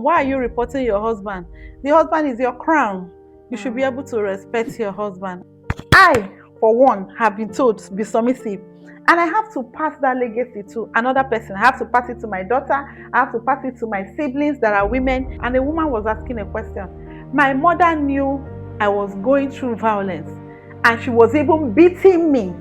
Why are you reporting your husband? The husband is your crown. You should be able to respect your husband. I, for one, have been told to be submissive. And I have to pass that legacy to another person. I have to pass it to my daughter. I have to pass it to my siblings that are women. And the woman was asking a question. My mother knew I was going through violence. And she was even beating me.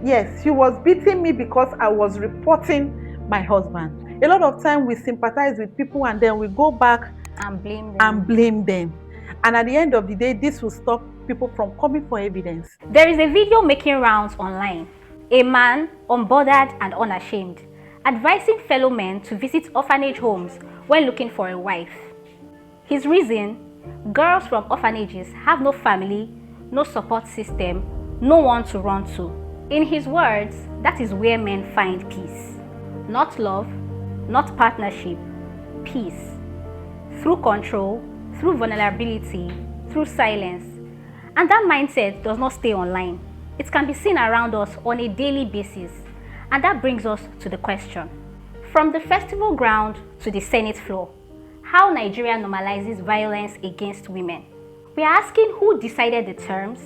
Yes, she was beating me because I was reporting my husband. A lot of time we sympathize with people and then we go back And blame them. and blame them. And at the end of the day, this will stop people from coming for evidence. There is a video making rounds online. A man, unbothered and unashamed, advising fellow men to visit orphanage homes when looking for a wife. His reason: girls from orphanages have no family, no support system, no one to run to. In his words, that is where men find peace. Not love, not partnership, peace. Through control, through vulnerability, through silence. And that mindset does not stay online. It can be seen around us on a daily basis. And that brings us to the question: from the festival ground to the Senate floor, how Nigeria normalizes violence against women. We are asking who decided the terms,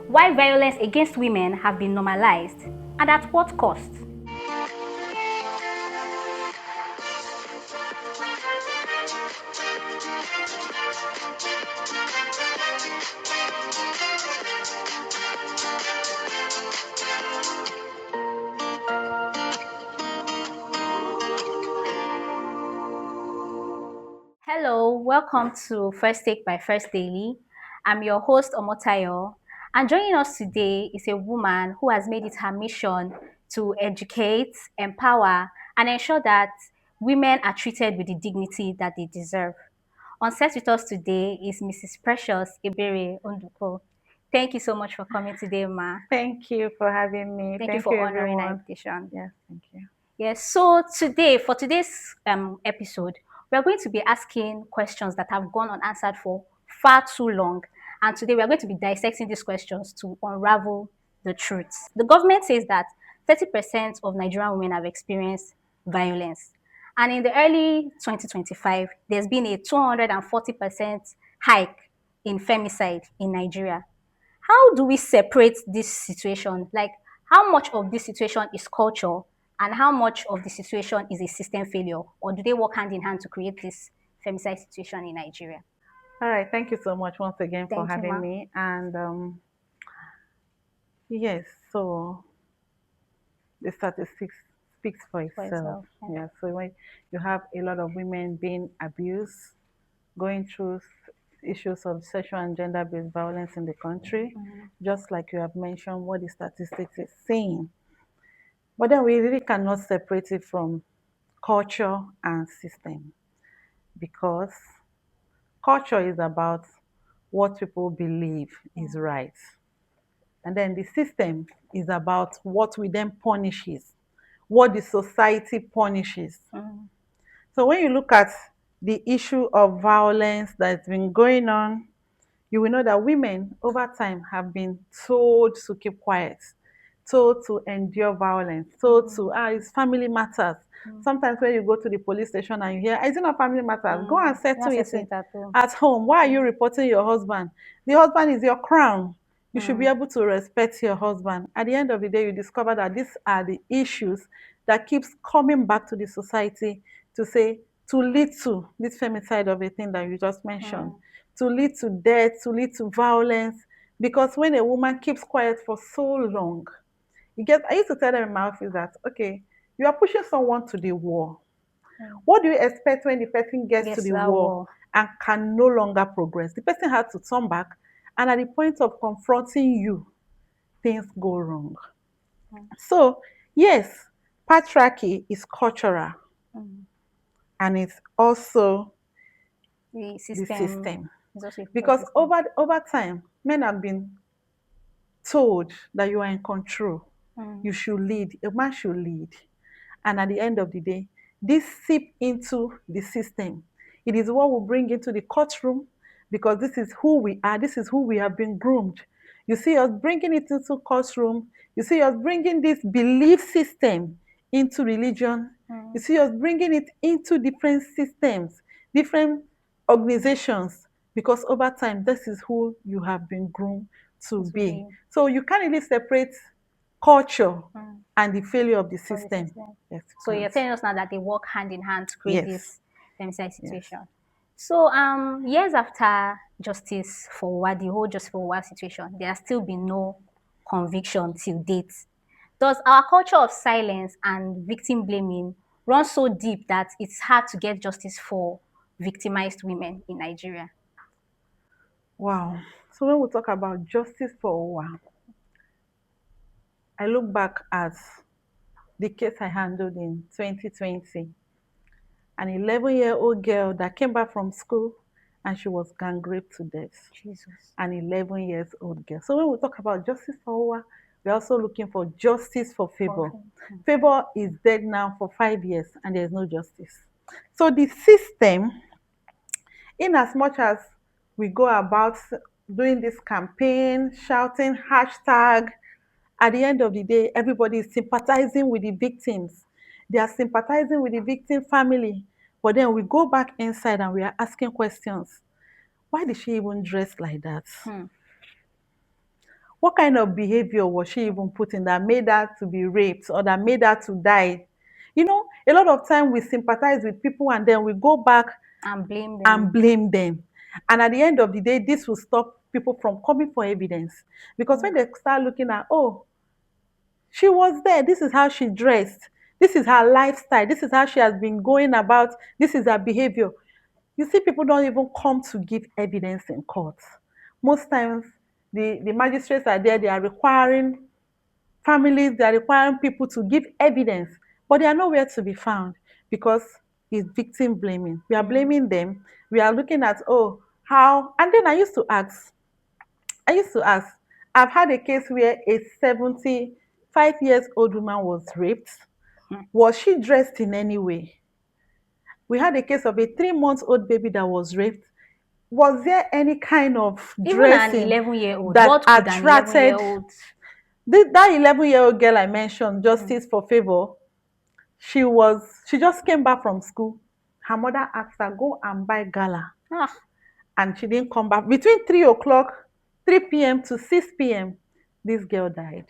why violence against women have been normalized, and at what cost. Hello, welcome to First Take by First Daily. I'm your host, Omotayo, and joining us today is a woman who has made it her mission to educate, empower, and ensure that women are treated with the dignity that they deserve. On set with us today is Mrs. Precious Ebere Onduko. Thank you so much for coming today, Ma. Thank you for having me. Thank you Thank you, for honoring our everyone. invitation. Yes, thank you. Yes, so today, for today's episode, we are going to be asking questions that have gone unanswered for far too long. And today we are going to be dissecting these questions to unravel the truth. The government says that 30% of Nigerian women have experienced violence. And in the early 2025, there's been a 240% hike in femicide in Nigeria. How do we separate this situation? Like, how much of this situation is culture and how much of the situation is a system failure? Or do they work hand in hand to create this femicide situation in Nigeria? All right, thank you so much once again for Thank you, having Ma. me. And yes, so the statistics speaks for For itself. itself. Yeah. Yeah, so when you have a lot of women being abused, going through issues of sexual and gender-based violence in the country, just like you have mentioned what the statistics is saying. But then we really cannot separate it from culture and system because culture is about what people believe is right. And then the system is about what we then punishes, what the society punishes. Mm. So when you look at the issue of violence that's been going on, you will know that women over time have been told to keep quiet, told to endure violence, told to, it's family matters. Sometimes when you go to the police station and you hear, is it not family matters? Go and settle Not it settle it at home. at home. Why are you reporting your husband? The husband is your crown. You should be able to respect your husband. At the end of the day, you discover that these are the issues that keeps coming back to the society to say, to lead to this femicide of a thing that you just mentioned, to lead to death, to lead to violence. Because when a woman keeps quiet for so long, I used to tell them in my office that, okay, you are pushing someone to the wall. What do you expect when the person gets to Yes, the that wall war. and can no longer progress? The person has to turn back, and at the point of confronting you, things go wrong. So, yes, patriarchy is cultural and it's also The the system system. is also a part of Because the system. over time, men have been told that you are in control. You Mm. should lead. A man should lead. And at the end of the day, this seep into the system. It is what we bring into the courtroom because this is who we are. This is who we have been groomed. You see us bringing it into courtroom. You see us bringing this belief system into religion. You see us bringing it into different systems. different organizations, because over time, this is who you have been groomed to To be. be So you can't really separate culture mm, and the failure of the of the system. system. Yes, So you you're can't. telling us now that they work hand in hand to create Yes, this femicide yes. situation. So years after justice for Owa, the whole justice for Owa situation, there has still been no conviction till date. Does our culture of silence and victim blaming run so deep that it's hard to get justice for victimized women in Nigeria? Wow. So when we talk about justice for Owa, I look back at the case I handled in 2020. An 11-year-old girl that came back from school and she was gang raped to death. Jesus. An 11 years old girl. So when we talk about justice for Owa, we're also looking for justice for For, Favor. Favor is dead now for 5 years and there's no justice. So the system, in as much as we go about doing this campaign, shouting hashtag, at the end of the day, everybody is sympathizing with the victims. They are sympathizing with the victim family. But then we go back inside and we are asking questions. Why did she even dress like that? hmm. What kind of behavior was she even put in that made her to be raped or that made her to die? You know, a lot of time we sympathize with people and then we go back And blame and them. blame them. And at the end of the day, this will stop people from coming for evidence. Because when they start looking at, oh, she was there, this is how she dressed, this is her lifestyle, this is how she has been going about, this is her behavior. You see, people don't even come to give evidence in court. Most times, the magistrates are there, they are requiring families, they are requiring people to give evidence, but they are nowhere to be found because it's victim blaming. We are blaming them. We are looking at, oh, how, and then I used to ask, I've had a case where a 75 years old woman was raped. Was she dressed in any way? We had a case of a 3 month old baby that was raped. Was there any kind of Even an dressing 11-year-old, that what could an attracted 11-year-old? that 11-year-old girl I mentioned, Justice for Favor? She just came back from school. Her mother asked her, go and buy gala. Ah, And she didn't come back. Between 3 o'clock, 3 p.m. to 6 p.m., this girl died.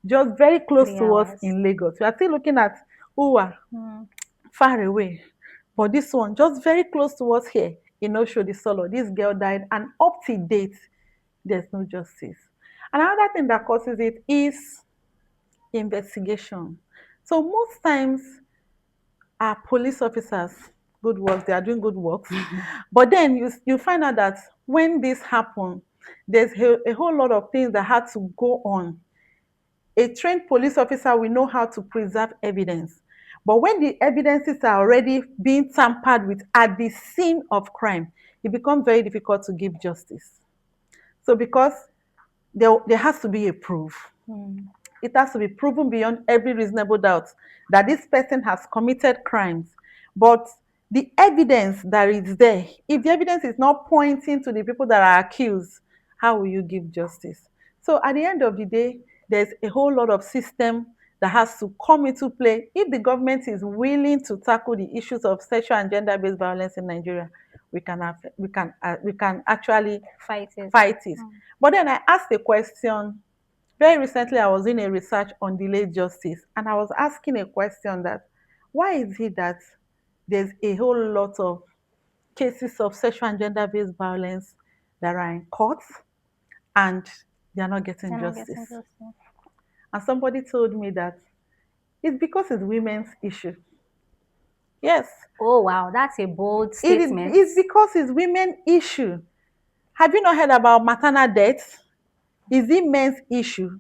Just very close three to us hours. in Lagos. We are still looking at Uwa, far away. But this one, just very close to us here in Oshodi Solo, this girl died, and up to date, there's no justice. And another thing that causes it is investigation. So most times, our police officers, good works, they are doing good works. But then you find out that when this happened, there's a whole lot of things that had to go on. A trained police officer will know how to preserve evidence. But when the evidences are already being tampered with at the scene of crime, it becomes very difficult to give justice. So because there has to be a proof. It has to be proven beyond every reasonable doubt that this person has committed crimes. But the evidence that is there, if the evidence is not pointing to the people that are accused, how will you give justice? So at the end of the day, there's a whole lot of system that has to come into play if the government is willing to tackle the issues of sexual and gender-based violence in Nigeria. We can actually Fight it. fight it. But then I asked a question very recently. I was doing a research on delayed justice, and I was asking a question that why is it that there's a whole lot of cases of sexual and gender-based violence that are in courts and they are not getting They're not getting justice? justice. And somebody told me that it's because it's women's issue. Yes, Oh wow, that's a bold statement. it's because it's women's issue. Have you not heard about maternal death? Is it men's issue?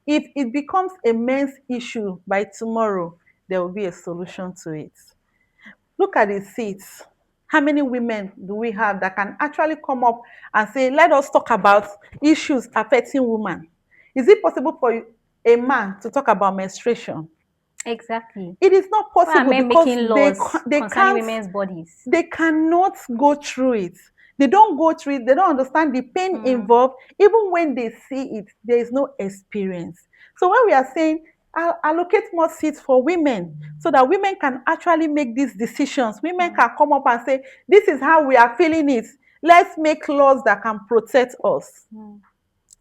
If it becomes a men's issue by tomorrow, there will be a solution to it. Look at the seats. How many women do we have that can actually come up and say, let us talk about issues affecting women? Is it possible for a man to talk about menstruation? Exactly. It is not Why are possible men because making they, laws they concerning can't women's bodies? they cannot go through it. They don't go through it. They don't understand the pain involved. Even when they see it, there is no experience. So when we are saying allocate more seats for women so that women can actually make these decisions. Women can come up and say, this is how we are feeling it. Let's make laws that can protect us.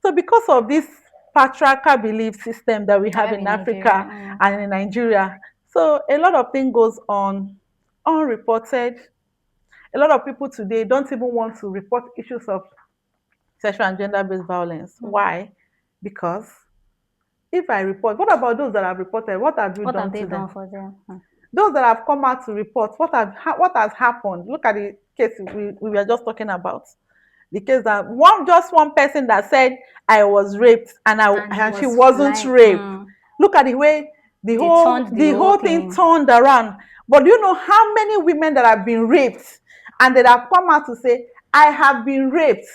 So because of this patriarchal belief system that we I have have in in Nigeria. Africa and in Nigeria, so a lot of things goes on unreported. A lot of people today don't even want to report issues of sexual and gender-based violence. Why? Because if I report, what about those that have reported? What have you What have done they to done them? for them? Those that have come out to report, what has happened? Look at the case we were just talking about. The case that just one person that said I was raped And it and she was wasn't like, raped. Look at the way they turned the the whole whole thing thing. turned around. But do you know how many women that have been raped and that have come out to say I have been raped?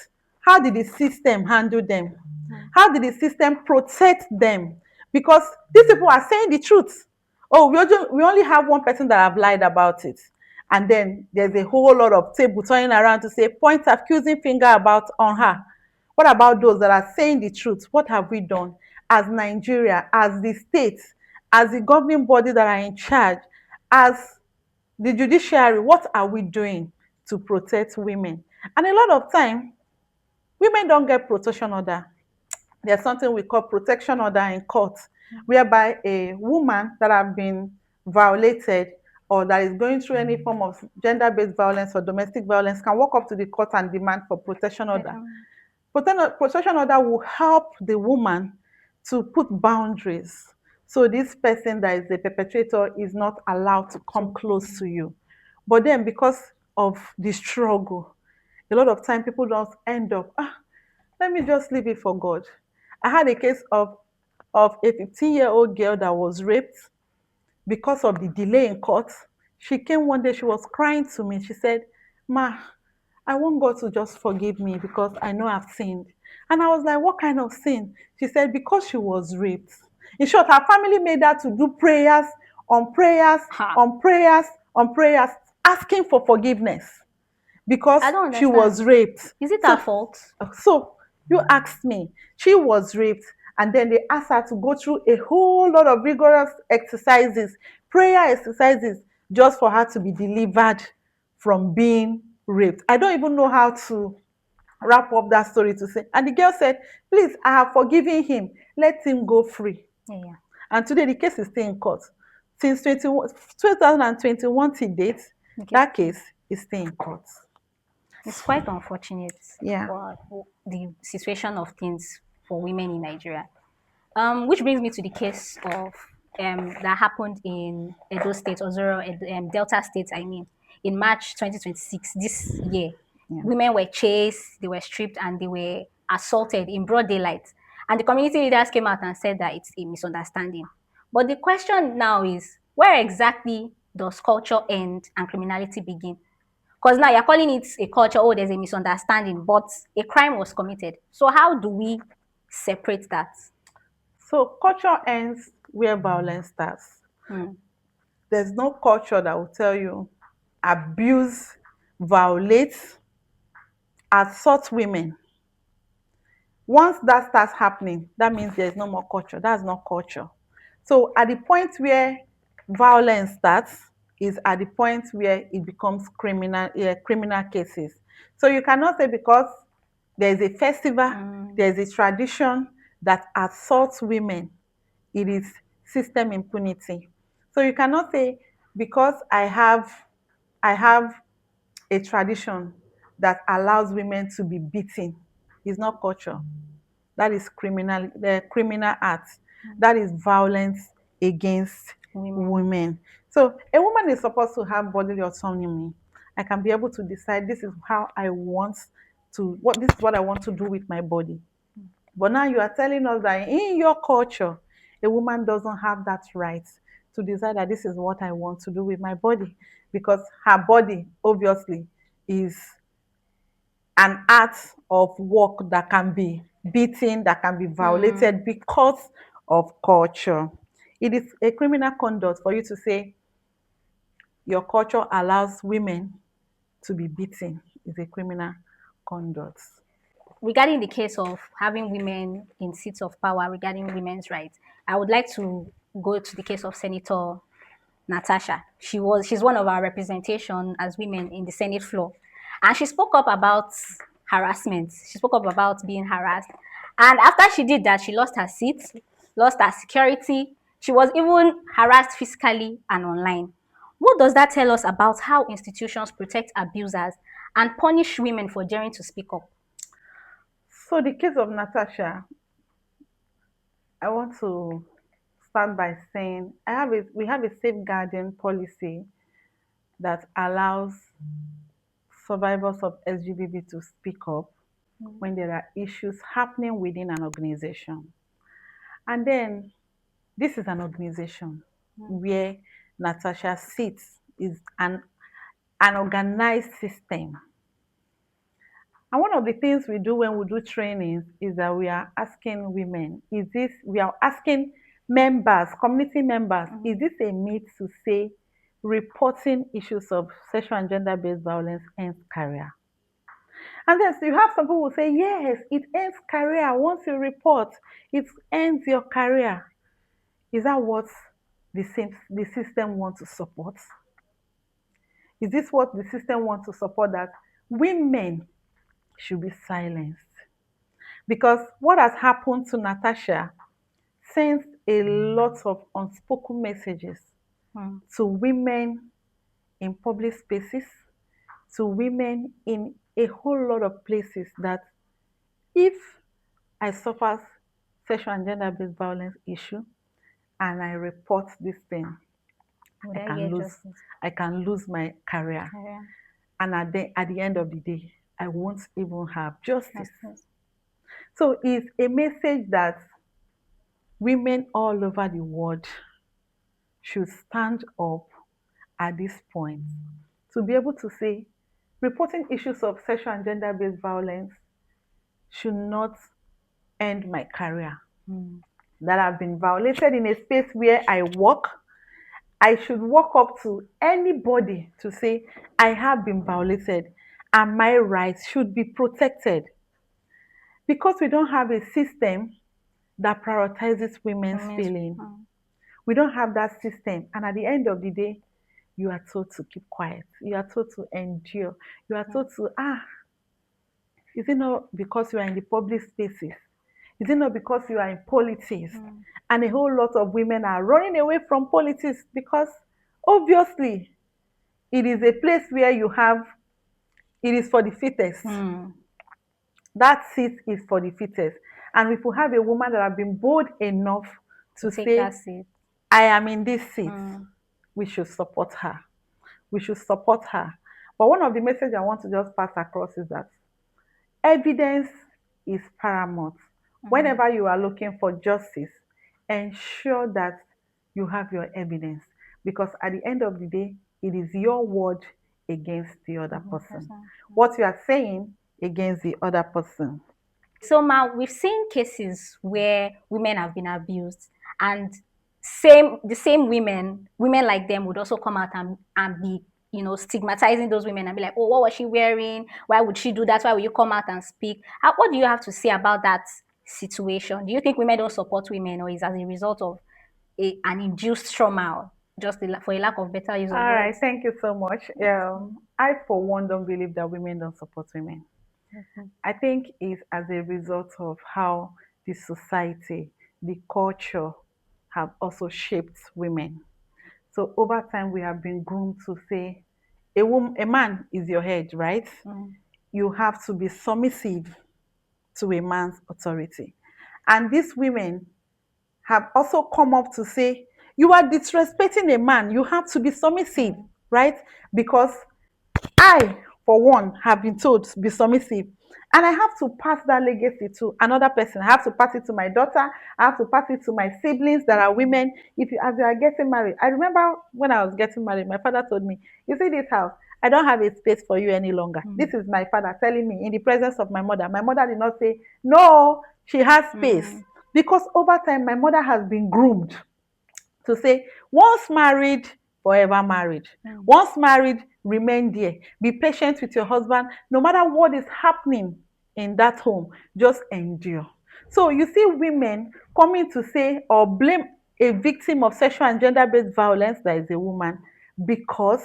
How did the system handle them? How did the system protect them? Because these people are saying the truth. Oh, we only have one person that have lied about it. And then there's a whole lot of table turning around to say, point accusing finger about on her. What about those that are saying the truth? What have we done as Nigeria, as the state, as the governing body that are in charge, as the judiciary? What are we doing to protect women? And a lot of time, women don't get protection order. There's something we call protection order in court, whereby a woman that have been violated or that is going through any form of gender-based violence or domestic violence can walk up to the court and demand for protection order. Protection order will help the woman to put boundaries. So this person that is the perpetrator is not allowed to come close to you. But then because of the struggle, a lot of time people don't end up, let me just leave it for God. I had a case of a 15-year-old girl that was raped because of the delay in court. She came one day, she was crying to me. She said, Ma, I want God to just forgive me because I know I've sinned. And I was like, what kind of sin? She said, because she was raped. In short, her family made her to do prayers on prayers Ha. on prayers on prayers, asking for forgiveness because I don't she understand. was raped. Is it our So, fault? so you asked me, she was raped, and then they asked her to go through a whole lot of rigorous exercises, prayer exercises, just for her to be delivered from being raped. I don't even know how to wrap up that story to say. And the girl said, please, I have forgiven him. Let him go free. Yeah. And today the case is still in court. Since 2021 to date, Okay. that case is still in court. It's quite unfortunate Yeah. for the situation of things for women in Nigeria. Which brings me to the case of that happened in Edo State, or Delta State, I mean, in March 2026, this year. Yeah. Women were chased, they were stripped, and they were assaulted in broad daylight. And the community leaders came out and said that it's a misunderstanding. But the question now is, where exactly does culture end and criminality begin? Because now you're calling it a culture, oh, there's a misunderstanding, but a crime was committed. So how do we separate that? So culture ends where violence starts. Hmm. There's no culture that will tell you abuse, violate, assault women. Once that starts happening, that means there's no more culture. That's not culture. So at the point where violence starts is at the point where it becomes criminal cases. So you cannot say because there's a festival, there's a tradition that assaults women, it is system impunity. So you cannot say because I have a tradition that allows women to be beaten, it's not culture. That is criminal acts. That is violence against Women. women. So a woman is supposed to have bodily autonomy. I can be able to decide this is how I want this is what I want to do with my body. But now you are telling us that in your culture, a woman doesn't have that right to decide that this is what I want to do with my body, because her body obviously is an art of work that can be beaten, that can be violated because of culture. It is a criminal conduct for you to say your culture allows women to be beaten. It's a criminal conduct. Regarding the case of having women in seats of power regarding women's rights, I would like to go to the case of Senator Natasha. She's one of our representation as women in the Senate floor. And she spoke up about harassment. She spoke up about being harassed. And after she did that, she lost her seat, lost her security. She was even harassed physically and online. What does that tell us about how institutions protect abusers and punish women for daring to speak up? So the case of Natasha, I want to start by saying we have a safeguarding policy that allows survivors of SGBB to speak up when there are issues happening within an organization. And then this is an organization where Natasha sits is an organized system. And one of the things we do when we do trainings is that we are asking women, we are asking members, community members, is this a myth to say reporting issues of sexual and gender-based violence ends career? And then so you have some people who say, yes, it ends career. Once you report, it ends your career. Is that what the system wants to support? Is this what the system wants to support, that women should be silenced? Because what has happened to Natasha sends a lot of unspoken messages to women in public spaces, to women in a whole lot of places, that if I suffer sexual and gender-based violence issue and I report this thing, Would I I can get lose justice? I can lose my career. Yeah. And at the end of the day, I won't even have justice. Justice. So it's a message that women all over the world should stand up at this point to be able to say reporting issues of sexual and gender-based violence should not end my career. That I've been violated in a space where I work, I should walk up to anybody to say I have been violated and my rights should be protected. Because we don't have a system that prioritizes women's Women's- feeling. We don't have that system. And at the end of the day, you are told to keep quiet. You are told to endure. You are told to, is it not because you are in the public spaces? Is it not because you are in politics? And a whole lot of women are running away from politics because obviously it is a place where it is for the fittest. That seat is for the fittest. And if we have a woman that has been bold enough to Take say, that seat. I am in this seat, we should support her. We should support her. But one of the messages I want to just pass across is that evidence is paramount. Whenever you are looking for justice, ensure that you have your evidence. Because at the end of the day, it is your word against the other person. What you are saying against the other person. So, Ma, we've seen cases where women have been abused, and the same women like them would also come out and be, stigmatizing those women and be like, oh, what was she wearing? Why would she do that? Why would you come out and speak? What do you have to say about that situation? Do you think women don't support women, or is as a result of an induced trauma, just for a lack of better use of All right, words? thank you so much. I, for one, don't believe that women don't support women. I think it's as a result of how the society, the culture have also shaped women. So over time, we have been groomed to say, a man is your head, right? You have to be submissive to a man's authority. And these women have also come up to say, you are disrespecting a man, you have to be submissive, right? Because I, for one, have been told to be submissive. And I have to pass that legacy to another person. I have to pass it to my daughter. I have to pass it to my siblings that are women. As you are getting married, I remember when I was getting married, my father told me, you see this house, I don't have a space for you any longer. This is my father telling me in the presence of my mother. My mother did not say, no, she has space. Because over time, my mother has been groomed to say, once married, forever married. Once married, remain there. Be patient with your husband. No matter what is happening in that home, just endure. So you see women coming to say or blame a victim of sexual and gender-based violence that is a woman because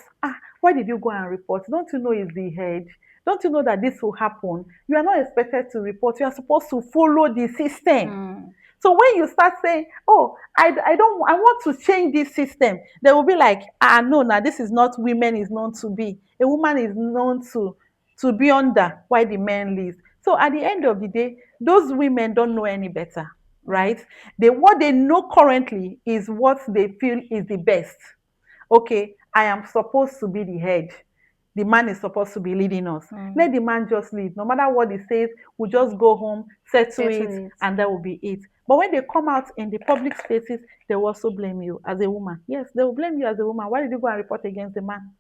why did you go and report? Don't you know it's the head? Don't you know that this will happen? You are not expected to report. You are supposed to follow the system. Mm. So when you start saying, "Oh, I don't, I want to change this system," they will be like, no, now this is not women is known to be. A woman is known to be under while the men leads. So at the end of the day, those women don't know any better, Mm. right? They what they know currently is what they feel is the best. Okay, I am supposed to be the head. The man is supposed to be leading us. Mm. Let the man just lead. No matter what he says, we'll just go home, settle Settle it, it. and that will be it. But when they come out in the public spaces, they will also blame you as a woman. Yes, they will blame you as a woman. Why did you go and report against the man?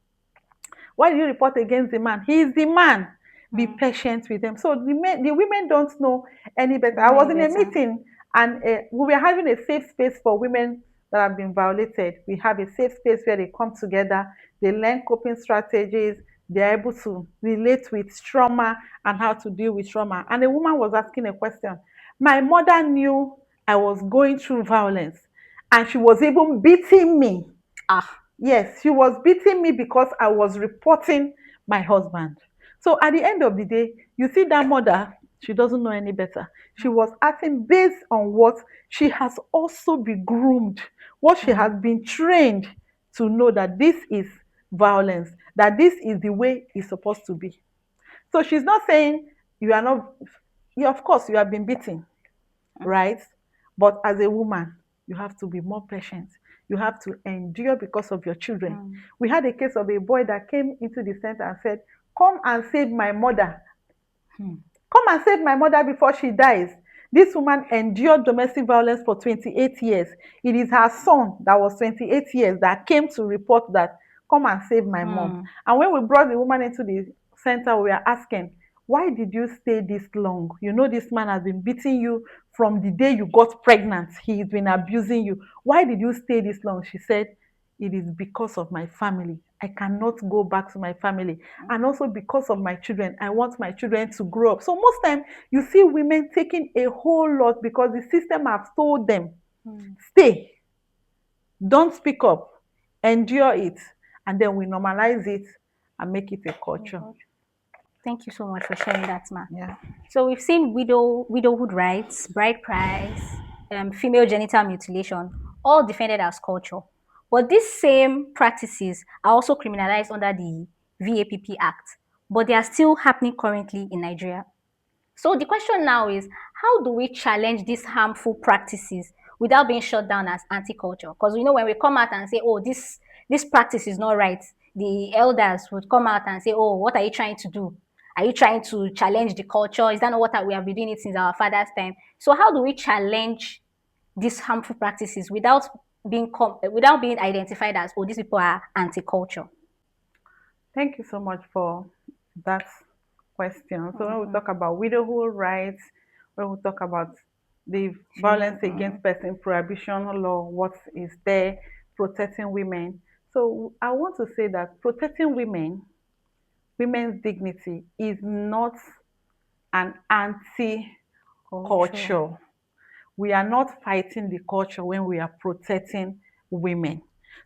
Why do you report against the man? He is the man. Be Mm. patient with them. So the women don't know any better. Don't I know was any in a better. meeting and we were having a safe space for women that have been violated. We have a safe space where they come together, they learn coping strategies, they're able to relate with trauma and how to deal with trauma. And a woman was asking a question. My mother knew I was going through violence and she was even beating me. Ah. Yes, she was beating me because I was reporting my husband. So at the end of the day, you see that mother, she doesn't know any better. She was acting based on what she has also been groomed, what she has Mm. been trained to know that this is violence, that this is the way it's supposed to be. So she's not saying you are not, you, of course, you have been beaten, right? But as a woman, you have to be more patient. You have to endure because of your children. Mm. We had a case of a boy that came into the center and said, "Come and save my mother. Mm. Come and save my mother before she dies." This woman endured domestic violence for 28 years. It is her son that was 28 years that came to report that, "Come and save my mom." Mm. And when we brought the woman into the center, we were asking, "Why did you stay this long? You know this man has been beating you from the day you got pregnant. He's been abusing you. Why did you stay this long?" She said, "It is because of my family. I cannot go back to my family. And also because of my children. I want my children to grow up." So most time you see women taking a whole lot because the system has told them, Mm. stay, don't speak up, endure it, and then we normalize it and make it a Oh culture. God. Thank you so much for sharing that, ma. Yeah. So we've seen widowhood rights, bride price, female genital mutilation, all defended as culture. But these same practices are also criminalized under the VAPP Act, but they are still happening currently in Nigeria. So the question now is, how do we challenge these harmful practices without being shut down as anti-culture? Because you know when we come out and say, "Oh, this practice is not right," the elders would come out and say, "Oh, what are you trying to do? Are you trying to challenge the culture? Is that not what we have been doing it since our father's time?" So how do we challenge these harmful practices without without being identified as, "Oh, these people are anti-culture"? Thank you so much for that question. So when we Mhm. talk about widowhood rights, when we talk about the Female. violence against person prohibition law, what is there protecting women? So I want to say that protecting women, women's dignity is not an Culture. anti-culture. We are not fighting the culture when we are protecting women.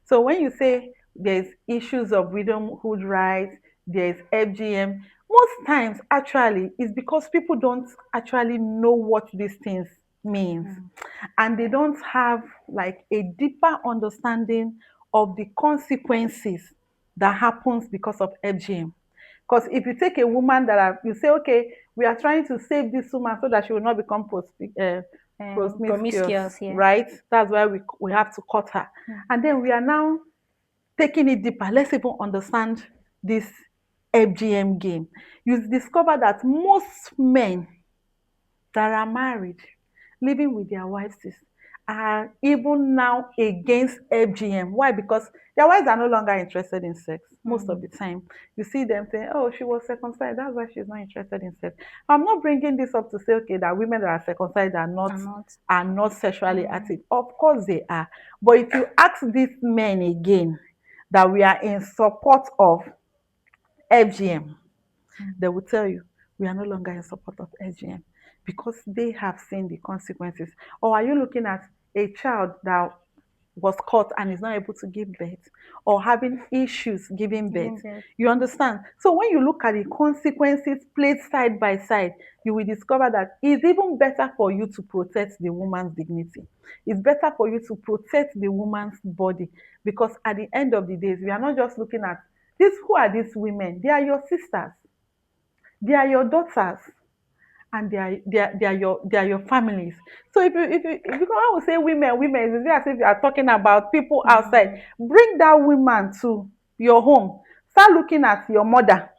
So when you say there's issues of widowhood rights, there's FGM, most times actually it's because people don't actually know what these things means Mm. and they don't have like a deeper understanding of the consequences that happens because of FGM. Because if you take a woman you say, okay, we are trying to save this woman so that she will not become promiscuous, Promiscuous, yeah. right? That's why we have to cut her. Mm. And then we are now taking it deeper. Let's even understand this FGM game. You discover that most men that are married, living with their wives, are even now against FGM. Why? Because their wives are no longer interested in sex most of Mm. the time. You see them saying, "Oh, she was circumcised. That's why she's not interested in sex." I'm not bringing this up to say, okay, that women that are circumcised I'm not. are not sexually Mm. active. Of course they are. But if you ask these men again that we are in support of FGM, Mm. they will tell you we are no longer in support of SGM because they have seen the consequences. Or are you looking at a child that was caught and is not able to give birth, or having issues giving birth. Giving birth. You understand? So when you look at the consequences placed side by side, you will discover that it's even better for you to protect the woman's dignity. It's better for you to protect the woman's body, because at the end of the day, we are not just looking at this. Who are these women? They are your sisters, they are your daughters, and they are your families. So if you come out and say women, it's as if you are talking about people outside. Bring that woman to your home. Start looking at your mother.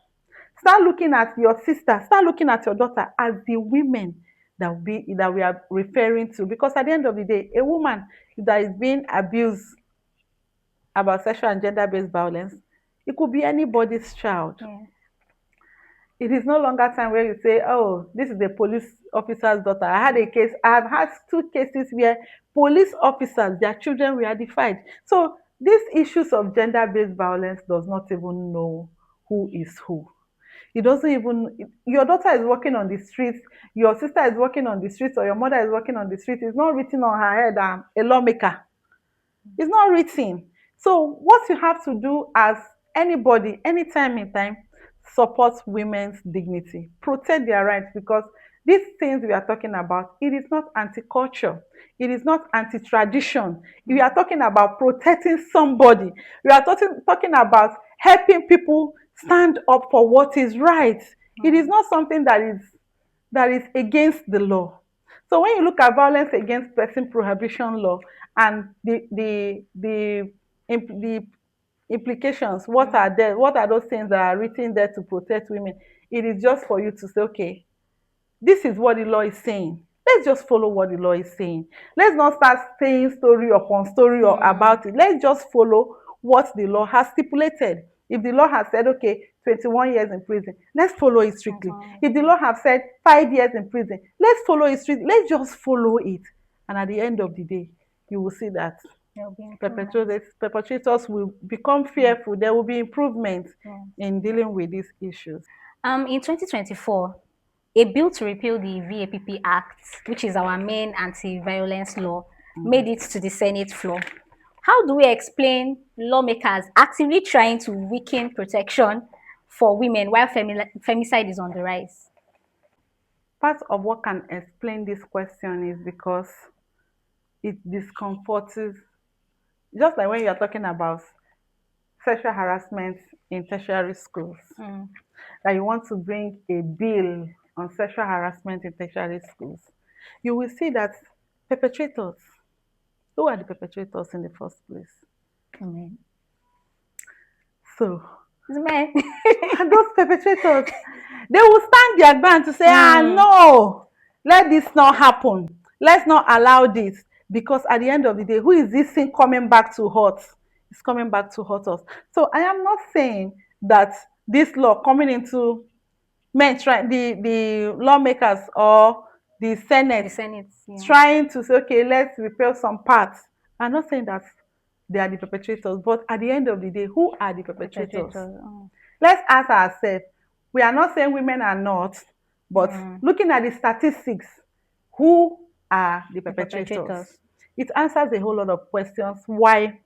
Start looking at your sister. Start looking at your daughter as the women that we are referring to. Because at the end of the day, a woman that is being abused about sexual and gender-based violence, it could be anybody's child. Yeah. It is no longer time where you say, oh, this is the police officer's daughter. I had a case, I've had two cases where police officers, their children were defied. So these issues of gender-based violence does not even know who is who. It doesn't even, your daughter is walking on the streets, your sister is walking on the streets, or your mother is walking on the streets. It's not written on her head, a lawmaker. It's not written. So what you have to do as anybody, anytime in time, support women's dignity, protect their rights, because these things we are talking about, it is not anti-culture, it is not anti-tradition. We are talking about protecting somebody. We are talking about helping people stand up for what is right. It is not something that is against the law. So when you look at violence against person prohibition law and the implications, what are there? What are those things that are written there to protect women? It is just for you to say, okay, this is what the law is saying. Let's just follow what the law is saying. Let's not start saying story upon story or about it. Let's just follow what the law has stipulated. If the law has said, okay, 21 years in prison, let's follow it strictly. If the law has said 5 years in prison, let's follow it strictly. Let's just follow it. And at the end of the day, you will see that perpetrators will become fearful. There will be improvement in dealing with these issues. In 2024, a bill to repeal the VAPP Act, which is our main anti-violence law, made it to the Senate floor. How do we explain lawmakers actively trying to weaken protection for women while femicide is on the rise? Part of what can explain this question is because it discomforts, just like when you're talking about sexual harassment in tertiary schools, that you want to bring a bill on sexual harassment in tertiary schools, you will see that perpetrators, who are the perpetrators in the first place? Men. So, It's men. and those perpetrators, they will stand their ground to say, no, let this not happen. Let's not allow this. Because at the end of the day, who is this thing coming back to hurt? It's coming back to hurt us. So I am not saying that this law coming into men trying, the lawmakers or the Senate, trying to say, okay, let's repeal some parts. I'm not saying that they are the perpetrators, but at the end of the day, who are the perpetrators? Let's ask ourselves. We are not saying women are not, but looking at the statistics, who are the perpetrators? It answers a whole lot of questions why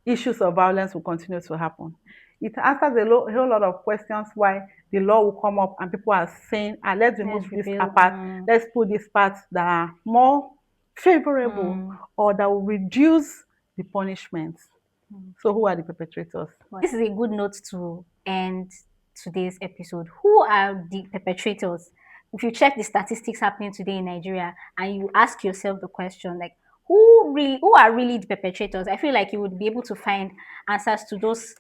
issues of violence will continue to happen. It answers a whole lot of questions why the law will come up and people are saying, let's remove this part, let's put these parts that are more favorable or that will reduce the punishment. So who are the perpetrators? This is a good note to end today's episode. Who are the perpetrators? If you check the statistics happening today in Nigeria and you ask yourself the question, like, who are really the perpetrators? I feel like you would be able to find answers to those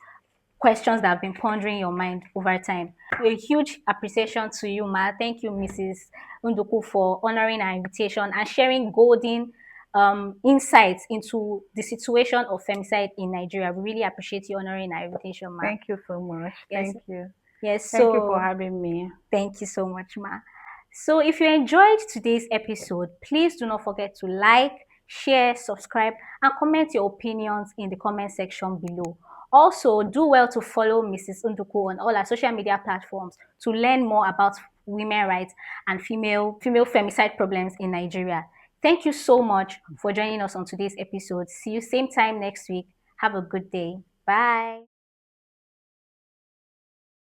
questions that have been pondering your mind over time. A huge appreciation to you, Ma. Thank you, Mrs. Unduku, for honoring our invitation and sharing golden insights into the situation of femicide in Nigeria. We really appreciate you honoring our invitation, Ma. Thank you so much. Yes. Thank you. Yes. Thank you for having me. Thank you so much, Ma. So if you enjoyed today's episode, please do not forget to like, share, subscribe, and comment your opinions in the comment section below. Also, do well to follow Mrs. Unduku on all our social media platforms to learn more about women's rights and female femicide problems in Nigeria. Thank you so much for joining us on today's episode. See you same time next week. Have a good day. Bye.